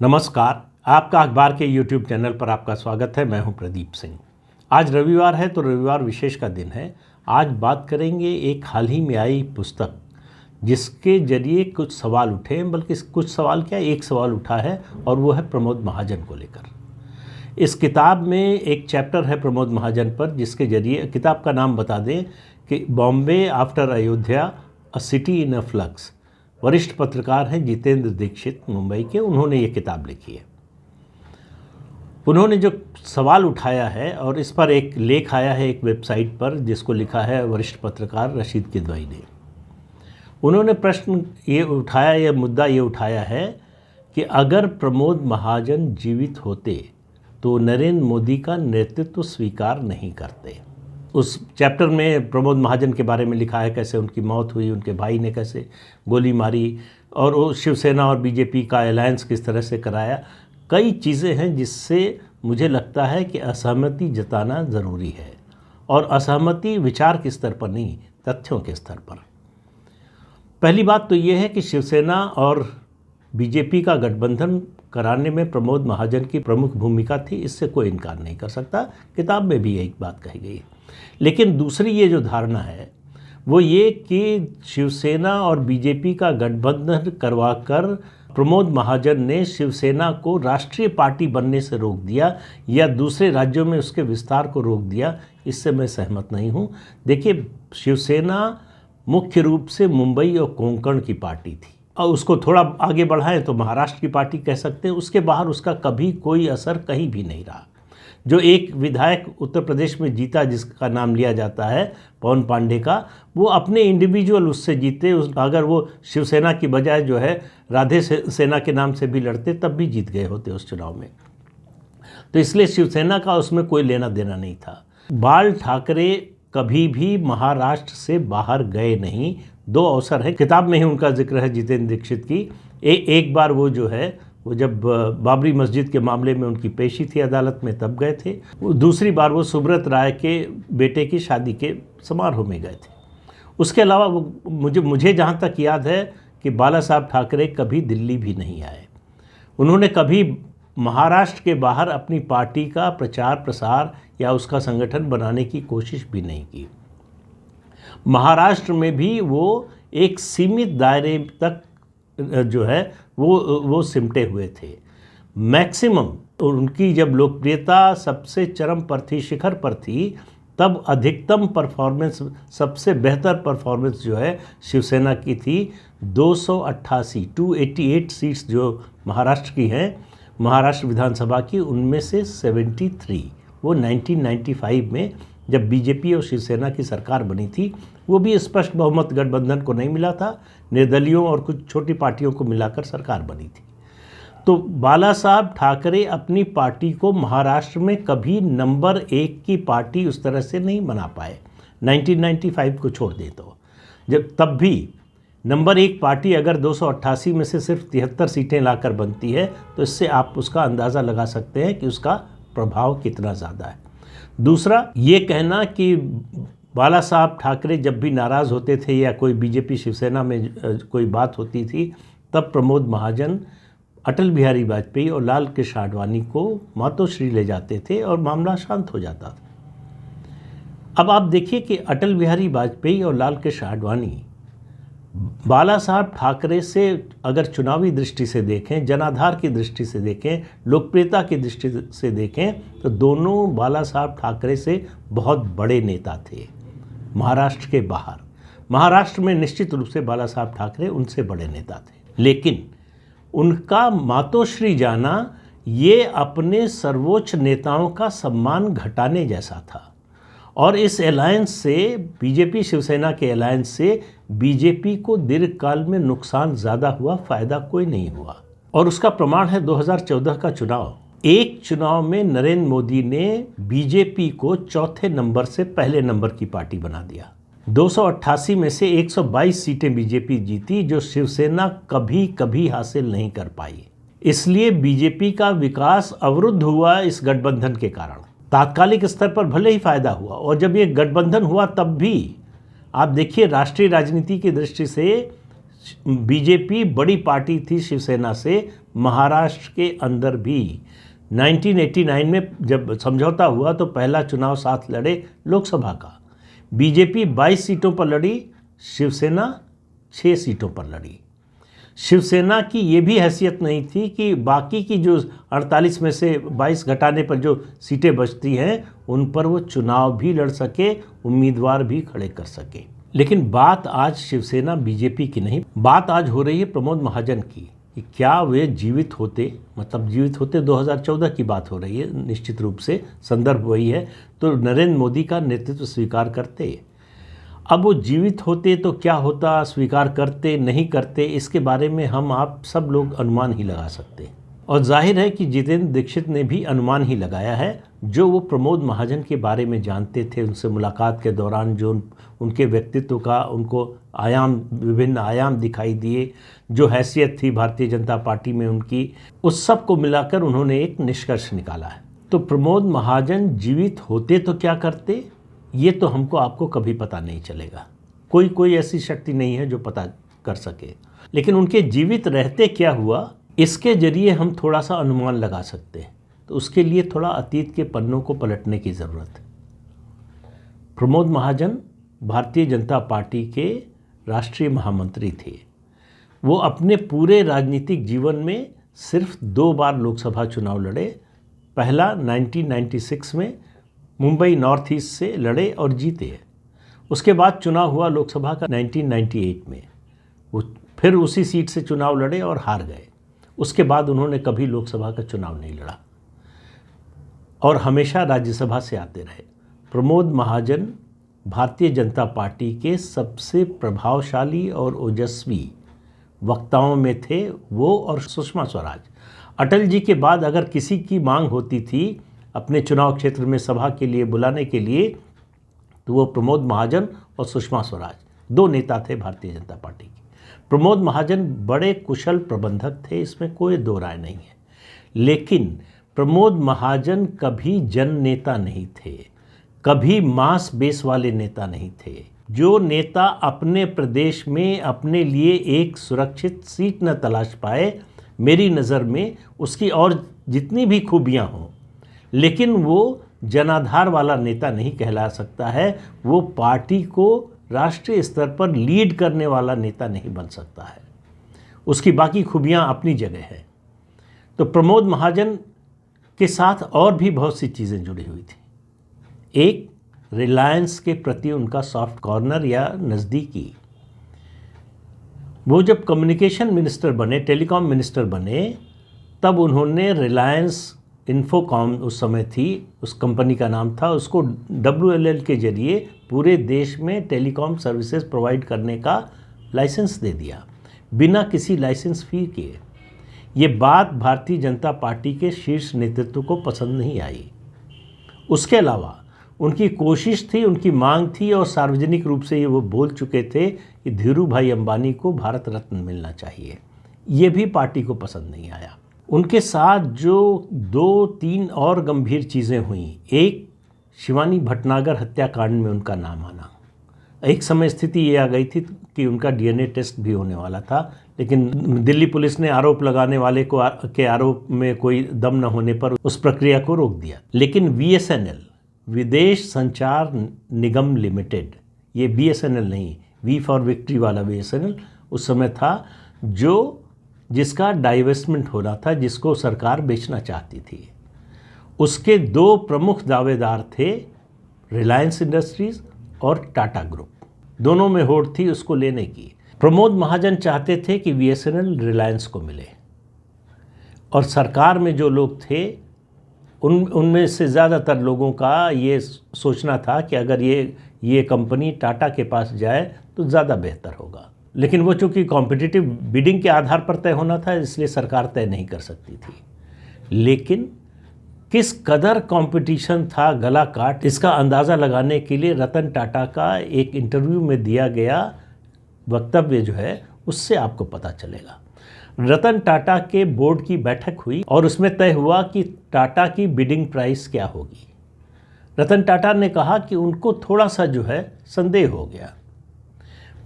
नमस्कार। आपका अखबार के YouTube चैनल पर आपका स्वागत है। मैं हूं प्रदीप सिंह। आज रविवार है तो रविवार विशेष का दिन है। आज बात करेंगे एक हाल ही में आई पुस्तक जिसके जरिए कुछ सवाल उठे, बल्कि कुछ सवाल क्या, एक सवाल उठा है और वो है प्रमोद महाजन को लेकर। इस किताब में एक चैप्टर है प्रमोद महाजन पर, जिसके जरिए किताब का नाम बता दें कि Bombay after Ayodhya, a city in a flux. वरिष्ठ पत्रकार हैं जितेंद्र दीक्षित, मुंबई के। उन्होंने ये किताब लिखी है। उन्होंने जो सवाल उठाया है, और इस पर एक लेख आया है एक वेबसाइट पर जिसको लिखा है वरिष्ठ पत्रकार रशीद किदवई ने। उन्होंने प्रश्न ये उठाया, यह मुद्दा ये उठाया है कि अगर प्रमोद महाजन जीवित होते तो नरेंद्र मोदी का नेतृत्व स्वीकार नहीं करते। उस चैप्टर में प्रमोद महाजन के बारे में लिखा है, कैसे उनकी मौत हुई, उनके भाई ने कैसे गोली मारी, और वो शिवसेना और बीजेपी का अलायंस किस तरह से कराया। कई चीज़ें हैं जिससे मुझे लगता है कि असहमति जताना ज़रूरी है, और असहमति विचार के स्तर पर नहीं, तथ्यों के स्तर पर। पहली बात तो ये है कि शिवसेना और बीजेपी का गठबंधन कराने में प्रमोद महाजन की प्रमुख भूमिका थी, इससे कोई इनकार नहीं कर सकता। किताब में भी एक बात कही गई। लेकिन दूसरी ये जो धारणा है वो ये कि शिवसेना और बीजेपी का गठबंधन करवाकर प्रमोद महाजन ने शिवसेना को राष्ट्रीय पार्टी बनने से रोक दिया या दूसरे राज्यों में उसके विस्तार को रोक दिया, इससे मैं सहमत नहीं हूँ। देखिए, शिवसेना मुख्य रूप से मुंबई और कोंकण की पार्टी थी, और उसको थोड़ा आगे बढ़ाएं तो महाराष्ट्र की पार्टी कह सकते हैं। उसके बाहर उसका कभी कोई असर कहीं भी नहीं रहा। जो एक विधायक उत्तर प्रदेश में जीता जिसका नाम लिया जाता है पवन पांडे का, वो अपने इंडिविजुअल उससे जीते। अगर वो शिवसेना की बजाय जो है राधे सेना के नाम से भी लड़ते तब भी जीत गए होते उस चुनाव में। तो इसलिए शिवसेना का उसमें कोई लेना देना नहीं था। बाल ठाकरे कभी भी महाराष्ट्र से बाहर गए नहीं। दो अवसर है, किताब में ही उनका जिक्र है जितेंद्र दीक्षित की। एक बार वो जो है वो जब बाबरी मस्जिद के मामले में उनकी पेशी थी अदालत में, तब गए थे। दूसरी बार वो सुब्रत राय के बेटे की शादी के समारोह में गए थे। उसके अलावा मुझे जहाँ तक याद है कि बाला साहब ठाकरे कभी दिल्ली भी नहीं आए। उन्होंने कभी महाराष्ट्र के बाहर अपनी पार्टी का प्रचार प्रसार या उसका संगठन बनाने की कोशिश भी नहीं की। महाराष्ट्र में भी वो एक सीमित दायरे तक जो है वो सिमटे हुए थे। मैक्सिमम उनकी जब लोकप्रियता सबसे चरम पर थी, शिखर पर थी, तब अधिकतम परफॉर्मेंस, सबसे बेहतर परफॉर्मेंस जो है शिवसेना की थी। 288 सीट्स जो महाराष्ट्र की हैं, महाराष्ट्र विधानसभा की, उनमें से 73 वो 1995 में जब बीजेपी और शिवसेना की सरकार बनी थी। वो भी स्पष्ट बहुमत गठबंधन को नहीं मिला था, निर्दलियों और कुछ छोटी पार्टियों को मिलाकर सरकार बनी थी। तो बाला साहब ठाकरे अपनी पार्टी को महाराष्ट्र में कभी नंबर 1 की पार्टी उस तरह से नहीं बना पाए। 1995 को छोड़ दे तो जब तब भी नंबर 1 पार्टी अगर 288 में से सिर्फ 73 सीटें लाकर बनती है तो इससे आप उसका अंदाज़ा लगा सकते हैं कि उसका प्रभाव कितना ज़्यादा है। दूसरा, ये कहना कि बाला साहब ठाकरे जब भी नाराज़ होते थे या कोई बीजेपी शिवसेना में कोई बात होती थी, तब प्रमोद महाजन अटल बिहारी वाजपेयी और लाल कृष्ण आडवाणी को मातोश्री ले जाते थे और मामला शांत हो जाता था। अब आप देखिए कि अटल बिहारी वाजपेयी और लाल कृष्ण आडवाणी बाला साहब ठाकरे से अगर चुनावी दृष्टि से देखें, जनाधार की दृष्टि से देखें, लोकप्रियता की दृष्टि से देखें, तो दोनों बाला साहब ठाकरे से बहुत बड़े नेता थे महाराष्ट्र के बाहर। महाराष्ट्र में निश्चित रूप से बाला साहब ठाकरे उनसे बड़े नेता थे, लेकिन उनका मातोश्री जाना ये अपने सर्वोच्च नेताओं का सम्मान घटाने जैसा था। और इस अलायंस से, बीजेपी शिवसेना के अलायंस से बीजेपी को दीर्घकाल में नुकसान ज़्यादा हुआ, फ़ायदा कोई नहीं हुआ। और उसका प्रमाण है 2014 का चुनाव। एक चुनाव में नरेंद्र मोदी ने बीजेपी को चौथे नंबर से पहले नंबर की पार्टी बना दिया। 288 में से 122 सीटें बीजेपी जीती, जो शिवसेना कभी कभी हासिल नहीं कर पाई। इसलिए बीजेपी का विकास अवरुद्ध हुआ इस गठबंधन के कारण। तात्कालिक स्तर पर भले ही फायदा हुआ, और जब ये गठबंधन हुआ तब भी आप देखिए राष्ट्रीय राजनीति की दृष्टि से बीजेपी बड़ी पार्टी थी शिवसेना से, महाराष्ट्र के अंदर भी 1989 में जब समझौता हुआ तो पहला चुनाव साथ लड़े लोकसभा का। बीजेपी 22 सीटों पर लड़ी, शिवसेना 6 सीटों पर लड़ी। शिवसेना की ये भी हैसियत नहीं थी कि बाकी की जो 48 में से 22 घटाने पर जो सीटें बचती हैं उन पर वो चुनाव भी लड़ सके, उम्मीदवार भी खड़े कर सके। लेकिन बात आज शिवसेना बीजेपी की नहीं, बात आज हो रही है प्रमोद महाजन की कि क्या वे जीवित होते, मतलब जीवित होते 2014 की बात हो रही है, निश्चित रूप से संदर्भ वही है, तो नरेंद्र मोदी का नेतृत्व स्वीकार करते। अब वो जीवित होते तो क्या होता, स्वीकार करते नहीं करते, इसके बारे में हम आप सब लोग अनुमान ही लगा सकते हैं। और जाहिर है कि जितेंद्र दीक्षित ने भी अनुमान ही लगाया है। जो वो प्रमोद महाजन के बारे में जानते थे, उनसे मुलाकात के दौरान जो उनके व्यक्तित्व का उनको विभिन्न आयाम दिखाई दिए, जो हैसियत थी भारतीय जनता पार्टी में उनकी, उस सब को मिलाकर उन्होंने एक निष्कर्ष निकाला है। तो प्रमोद महाजन जीवित होते तो क्या करते, ये तो हमको आपको कभी पता नहीं चलेगा। कोई ऐसी शक्ति नहीं है जो पता कर सके। लेकिन उनके जीवित रहते क्या हुआ, इसके जरिए हम थोड़ा सा अनुमान लगा सकते हैं। तो उसके लिए थोड़ा अतीत के पन्नों को पलटने की ज़रूरत है। प्रमोद महाजन भारतीय जनता पार्टी के राष्ट्रीय महामंत्री थे। वो अपने पूरे राजनीतिक जीवन में सिर्फ 2 बार लोकसभा चुनाव लड़े। पहला 1996 में मुंबई नॉर्थ ईस्ट से लड़े और जीते। उसके बाद चुनाव हुआ लोकसभा का 1998 में, वो फिर उसी सीट से चुनाव लड़े और हार गए। उसके बाद उन्होंने कभी लोकसभा का चुनाव नहीं लड़ा और हमेशा राज्यसभा से आते रहे। प्रमोद महाजन भारतीय जनता पार्टी के सबसे प्रभावशाली और ओजस्वी वक्ताओं में थे, वो और सुषमा स्वराज। अटल जी के बाद अगर किसी की मांग होती थी अपने चुनाव क्षेत्र में सभा के लिए बुलाने के लिए, तो वो प्रमोद महाजन और सुषमा स्वराज 2 नेता थे भारतीय जनता पार्टी के। प्रमोद महाजन बड़े कुशल प्रबंधक थे, इसमें कोई दो राय नहीं है। लेकिन प्रमोद महाजन कभी जन नेता नहीं थे, कभी मास बेस वाले नेता नहीं थे। जो नेता अपने प्रदेश में अपने लिए एक सुरक्षित सीट न तलाश पाए, मेरी नज़र में उसकी और जितनी भी खूबियां हों, लेकिन वो जनाधार वाला नेता नहीं कहला सकता है। वो पार्टी को राष्ट्रीय स्तर पर लीड करने वाला नेता नहीं बन सकता है। उसकी बाकी खूबियां अपनी जगह है। तो प्रमोद महाजन के साथ और भी बहुत सी चीज़ें जुड़ी हुई थी। एक, रिलायंस के प्रति उनका सॉफ्ट कॉर्नर या नज़दीकी। वो जब कम्युनिकेशन मिनिस्टर बने, टेलीकॉम मिनिस्टर बने, तब उन्होंने रिलायंस इन्फोकॉम उस समय थी, उस कंपनी का नाम था, उसको WLL के जरिए पूरे देश में टेलीकॉम सर्विसेज प्रोवाइड करने का लाइसेंस दे दिया बिना किसी लाइसेंस फी के। ये बात भारतीय जनता पार्टी के शीर्ष नेतृत्व को पसंद नहीं आई। उसके अलावा उनकी कोशिश थी, उनकी मांग थी और सार्वजनिक रूप से ये वो बोल चुके थे कि धीरू भाई अंबानी को भारत रत्न मिलना चाहिए। ये भी पार्टी को पसंद नहीं आया। उनके साथ जो 2-3 और गंभीर चीज़ें हुई, एक, शिवानी भटनागर हत्याकांड में उनका नाम आना। एक समय स्थिति ये आ गई थी कि उनका DNA टेस्ट भी होने वाला था, लेकिन दिल्ली पुलिस ने आरोप लगाने वाले के आरोप में कोई दम न होने पर उस प्रक्रिया को रोक दिया। लेकिन VSNL, विदेश संचार निगम लिमिटेड, ये BSNL नहीं, V फॉर विक्ट्री वाला BSNL उस समय था, जिसका डाइवेस्टमेंट होना था, जिसको सरकार बेचना चाहती थी। उसके 2 प्रमुख दावेदार थे, रिलायंस इंडस्ट्रीज और टाटा ग्रुप। दोनों में होड़ थी उसको लेने की। प्रमोद महाजन चाहते थे कि BSNL रिलायंस को मिले, और सरकार में जो लोग थे उनमें से ज़्यादातर लोगों का ये सोचना था कि अगर ये कंपनी टाटा के पास जाए तो ज़्यादा बेहतर होगा। लेकिन वो चूँकि कॉम्पिटिटिव बिडिंग के आधार पर तय होना था, इसलिए सरकार तय नहीं कर सकती थी। लेकिन किस कदर कंपटीशन था गला काट, इसका अंदाज़ा लगाने के लिए रतन टाटा का एक इंटरव्यू में दिया गया वक्तव्य जो है, उससे आपको पता चलेगा। रतन टाटा के बोर्ड की बैठक हुई और उसमें तय हुआ कि टाटा की बिडिंग प्राइस क्या होगी। रतन टाटा ने कहा कि उनको थोड़ा सा जो है संदेह हो गया।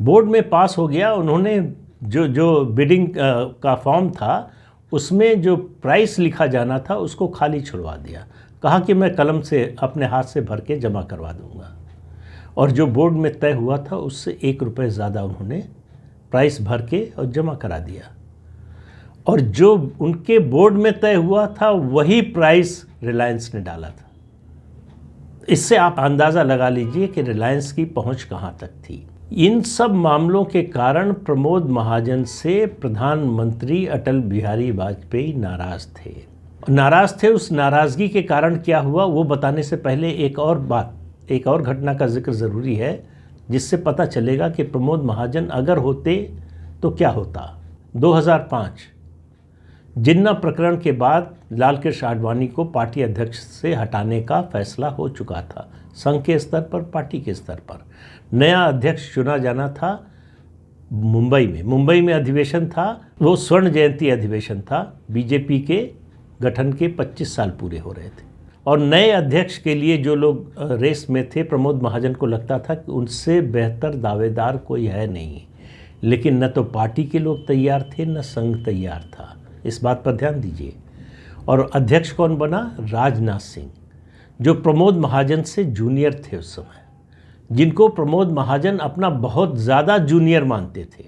बोर्ड में पास हो गया। उन्होंने जो बिडिंग का फॉर्म था उसमें जो प्राइस लिखा जाना था उसको खाली छुड़वा दिया। कहा कि मैं कलम से अपने हाथ से भर के जमा करवा दूंगा, और जो बोर्ड में तय हुआ था उससे 1 रुपये ज़्यादा उन्होंने प्राइस भर के और जमा करा दिया, और जो उनके बोर्ड में तय हुआ था वही प्राइस रिलायंस ने डाला था। इससे आप अंदाज़ा लगा लीजिए कि रिलायंस की पहुंच कहां तक थी। इन सब मामलों के कारण प्रमोद महाजन से प्रधानमंत्री अटल बिहारी वाजपेयी नाराज़ थे। उस नाराज़गी के कारण क्या हुआ वो बताने से पहले एक और घटना का जिक्र ज़रूरी है, जिससे पता चलेगा कि प्रमोद महाजन अगर होते तो क्या होता। 2005 जिन्ना प्रकरण के बाद लालकृष्ण आडवाणी को पार्टी अध्यक्ष से हटाने का फैसला हो चुका था। संघ के स्तर पर, पार्टी के स्तर पर नया अध्यक्ष चुना जाना था। मुंबई में अधिवेशन था, वो स्वर्ण जयंती अधिवेशन था। बीजेपी के गठन के 25 साल पूरे हो रहे थे, और नए अध्यक्ष के लिए जो लोग रेस में थे, प्रमोद महाजन को लगता था कि उनसे बेहतर दावेदार कोई है नहीं। लेकिन न तो पार्टी के लोग तैयार थे, न संघ तैयार था। इस बात पर ध्यान दीजिए। और अध्यक्ष कौन बना? राजनाथ सिंह, जो प्रमोद महाजन से जूनियर थे उस समय, जिनको प्रमोद महाजन अपना बहुत ज़्यादा जूनियर मानते थे।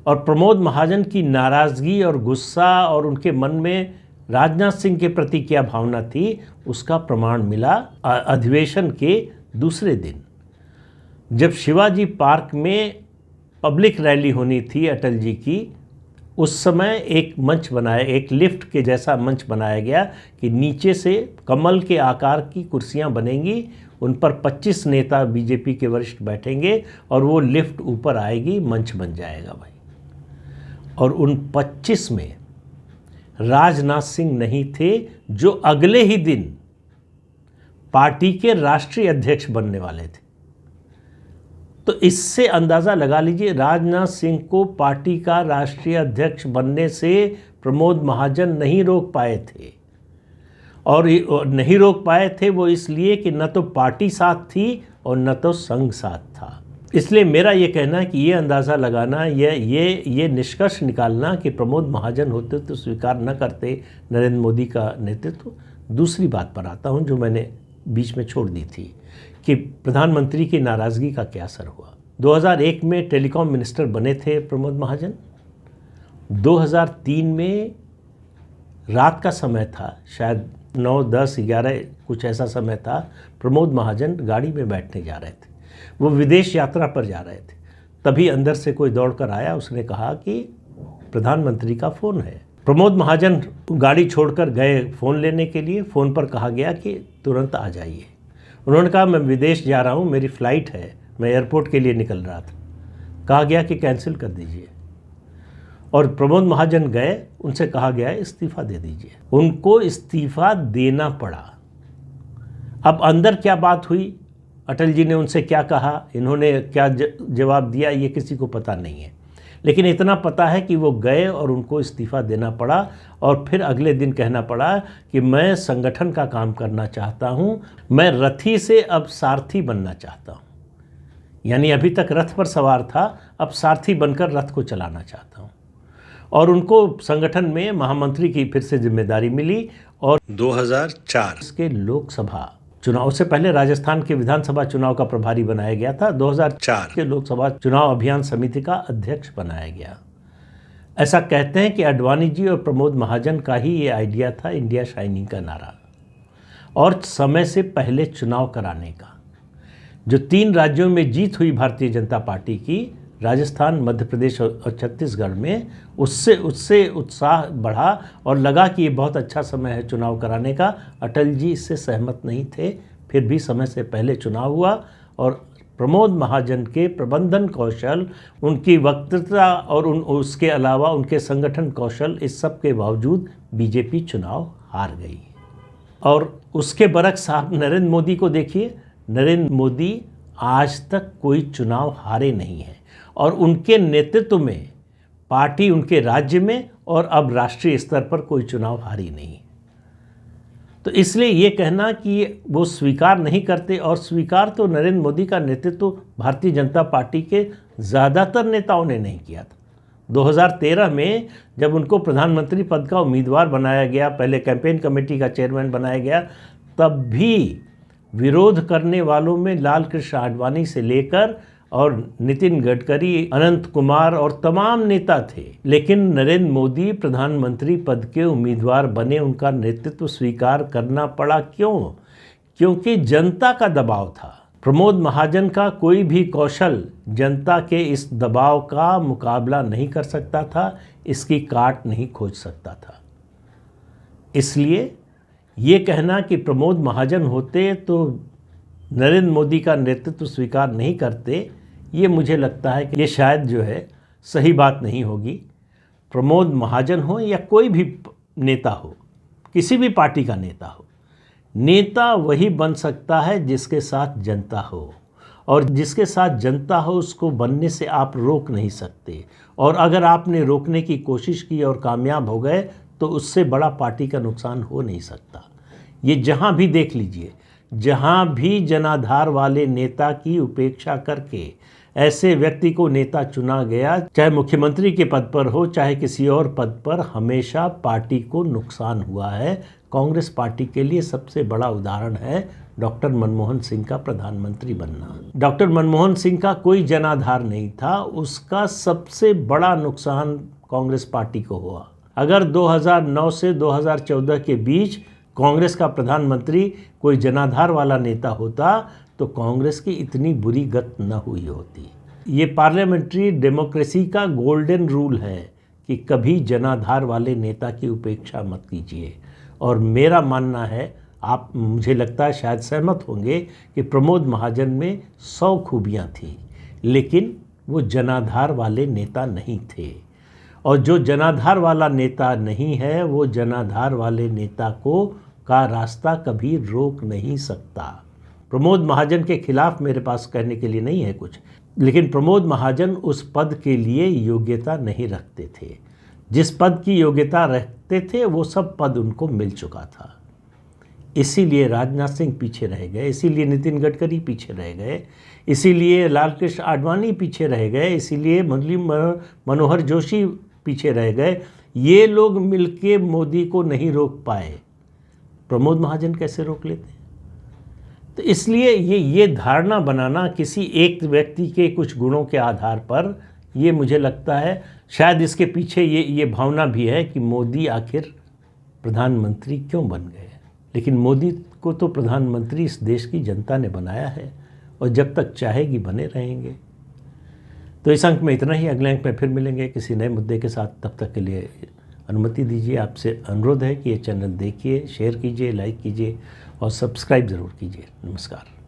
और प्रमोद महाजन की नाराज़गी और गुस्सा और उनके मन में राजनाथ सिंह के प्रति क्या भावना थी, उसका प्रमाण मिला अधिवेशन के दूसरे दिन, जब शिवाजी पार्क में पब्लिक रैली होनी थी अटल जी की। उस समय एक लिफ्ट के जैसा मंच बनाया गया कि नीचे से कमल के आकार की कुर्सियां बनेंगी, उन पर 25 नेता बीजेपी के वरिष्ठ बैठेंगे, और वो लिफ्ट ऊपर आएगी, मंच बन जाएगा भाई। और उन 25 में राजनाथ सिंह नहीं थे, जो अगले ही दिन पार्टी के राष्ट्रीय अध्यक्ष बनने वाले थे। तो इससे अंदाज़ा लगा लीजिए, राजनाथ सिंह को पार्टी का राष्ट्रीय अध्यक्ष बनने से प्रमोद महाजन नहीं रोक पाए थे। और नहीं रोक पाए थे वो इसलिए कि न तो पार्टी साथ थी और न तो संघ साथ था। इसलिए मेरा ये कहना है कि ये अंदाज़ा लगाना, ये निष्कर्ष निकालना कि प्रमोद महाजन होते तो स्वीकार न करते नरेंद्र मोदी का नेतृत्व। दूसरी बात पर आता हूँ जो मैंने बीच में छोड़ दी थी, कि प्रधानमंत्री की नाराज़गी का क्या असर हुआ। 2001 में टेलीकॉम मिनिस्टर बने थे प्रमोद महाजन। 2003 में रात का समय था, शायद 9, 10, 11 कुछ ऐसा समय था। प्रमोद महाजन गाड़ी में बैठने जा रहे थे, वो विदेश यात्रा पर जा रहे थे। तभी अंदर से कोई दौड़कर आया, उसने कहा कि प्रधानमंत्री का फ़ोन है। प्रमोद महाजन गाड़ी छोड़कर गए फ़ोन लेने के लिए। फ़ोन पर कहा गया कि तुरंत आ जाइए। उन्होंने कहा मैं विदेश जा रहा हूँ, मेरी फ़्लाइट है, मैं एयरपोर्ट के लिए निकल रहा था। कहा गया कि कैंसिल कर दीजिए। और प्रमोद महाजन गए, उनसे कहा गया इस्तीफ़ा दे दीजिए। उनको इस्तीफ़ा देना पड़ा। अब अंदर क्या बात हुई, अटल जी ने उनसे क्या कहा, इन्होंने क्या जवाब दिया, ये किसी को पता नहीं है। लेकिन इतना पता है कि वो गए और उनको इस्तीफ़ा देना पड़ा, और फिर अगले दिन कहना पड़ा कि मैं संगठन का काम करना चाहता हूँ, मैं रथी से अब सारथी बनना चाहता हूँ। यानी अभी तक रथ पर सवार था, अब सारथी बनकर रथ को चलाना चाहता हूँ। और उनको संगठन में महामंत्री की फिर से जिम्मेदारी मिली। और 2004 के लोकसभा चुनाव से पहले राजस्थान के विधानसभा चुनाव का प्रभारी बनाया गया था। 2004 के लोकसभा चुनाव अभियान समिति का अध्यक्ष बनाया गया। ऐसा कहते हैं कि आडवाणी जी और प्रमोद महाजन का ही ये आइडिया था इंडिया शाइनिंग का नारा, और समय से पहले चुनाव कराने का। जो 3 राज्यों में जीत हुई भारतीय जनता पार्टी की, राजस्थान, मध्य प्रदेश और छत्तीसगढ़ में, उससे उत्साह बढ़ा और लगा कि ये बहुत अच्छा समय है चुनाव कराने का। अटल जी इससे सहमत नहीं थे, फिर भी समय से पहले चुनाव हुआ। और प्रमोद महाजन के प्रबंधन कौशल, उनकी वक्तृता और उसके अलावा उनके संगठन कौशल, इस सब के बावजूद बीजेपी चुनाव हार गई। और उसके बरक्स साहब नरेंद्र मोदी को देखिए, नरेंद्र मोदी आज तक कोई चुनाव हारे नहीं हैं, और उनके नेतृत्व में पार्टी उनके राज्य में और अब राष्ट्रीय स्तर पर कोई चुनाव हारी नहीं। तो इसलिए ये कहना कि वो स्वीकार नहीं करते, और स्वीकार तो नरेंद्र मोदी का नेतृत्व भारतीय जनता पार्टी के ज़्यादातर नेताओं ने नहीं किया था। 2013 में जब उनको प्रधानमंत्री पद का उम्मीदवार बनाया गया, पहले कैंपेन कमेटी का चेयरमैन बनाया गया, तब भी विरोध करने वालों में लाल कृष्ण आडवाणी से लेकर और नितिन गडकरी, अनंत कुमार और तमाम नेता थे। लेकिन नरेंद्र मोदी प्रधानमंत्री पद के उम्मीदवार बने, उनका नेतृत्व स्वीकार करना पड़ा। क्यों? क्योंकि जनता का दबाव था। प्रमोद महाजन का कोई भी कौशल जनता के इस दबाव का मुकाबला नहीं कर सकता था, इसकी काट नहीं खोज सकता था। इसलिए ये कहना कि प्रमोद महाजन होते तो नरेंद्र मोदी का नेतृत्व स्वीकार नहीं करते, ये मुझे लगता है कि ये शायद जो है सही बात नहीं होगी। प्रमोद महाजन हो या कोई भी नेता हो, किसी भी पार्टी का नेता हो, नेता वही बन सकता है जिसके साथ जनता हो, और जिसके साथ जनता हो उसको बनने से आप रोक नहीं सकते। और अगर आपने रोकने की कोशिश की और कामयाब हो गए तो उससे बड़ा पार्टी का नुकसान हो नहीं सकता। ये जहाँ भी देख लीजिए, जहाँ भी जनाधार वाले नेता की उपेक्षा करके ऐसे व्यक्ति को नेता चुना गया, चाहे मुख्यमंत्री के पद पर हो चाहे किसी और पद पर, हमेशा पार्टी को नुकसान हुआ है। कांग्रेस पार्टी के लिए सबसे बड़ा उदाहरण है डॉक्टर मनमोहन सिंह का प्रधानमंत्री बनना। डॉक्टर मनमोहन सिंह का कोई जनाधार नहीं था, उसका सबसे बड़ा नुकसान कांग्रेस पार्टी को हुआ। अगर 2009 से 2014 के बीच कांग्रेस का प्रधानमंत्री कोई जनाधार वाला नेता होता तो कांग्रेस की इतनी बुरी गत न हुई होती। ये पार्लियामेंट्री डेमोक्रेसी का गोल्डन रूल है कि कभी जनाधार वाले नेता की उपेक्षा मत कीजिए। और मेरा मानना है, आप मुझे लगता है शायद सहमत होंगे, कि प्रमोद महाजन में 100 खूबियाँ थी, लेकिन वो जनाधार वाले नेता नहीं थे। और जो जनाधार वाला नेता नहीं है, वो जनाधार वाले नेता को का रास्ता कभी रोक नहीं सकता। प्रमोद महाजन के खिलाफ मेरे पास कहने के लिए नहीं है कुछ, लेकिन प्रमोद महाजन उस पद के लिए योग्यता नहीं रखते थे। जिस पद की योग्यता रखते थे वो सब पद उनको मिल चुका था। इसीलिए राजनाथ सिंह पीछे रह गए, इसीलिए नितिन गडकरी पीछे रह गए, इसीलिए लाल कृष्ण आडवाणी पीछे रह गए, इसीलिए मुरली मनोहर जोशी पीछे रह गए। ये लोग मिलके मोदी को नहीं रोक पाए, प्रमोद महाजन कैसे रोक लेते? तो इसलिए ये धारणा बनाना किसी एक व्यक्ति के कुछ गुणों के आधार पर, ये मुझे लगता है शायद इसके पीछे ये भावना भी है कि मोदी आखिर प्रधानमंत्री क्यों बन गए। लेकिन मोदी को तो प्रधानमंत्री इस देश की जनता ने बनाया है और जब तक चाहेगी बने रहेंगे। तो इस अंक में इतना ही, अगले अंक में फिर मिलेंगे किसी नए मुद्दे के साथ। तब तक के लिए अनुमति दीजिए। आपसे अनुरोध है कि ये चैनल देखिए, शेयर कीजिए, लाइक कीजिए और सब्सक्राइब ज़रूर कीजिए। नमस्कार।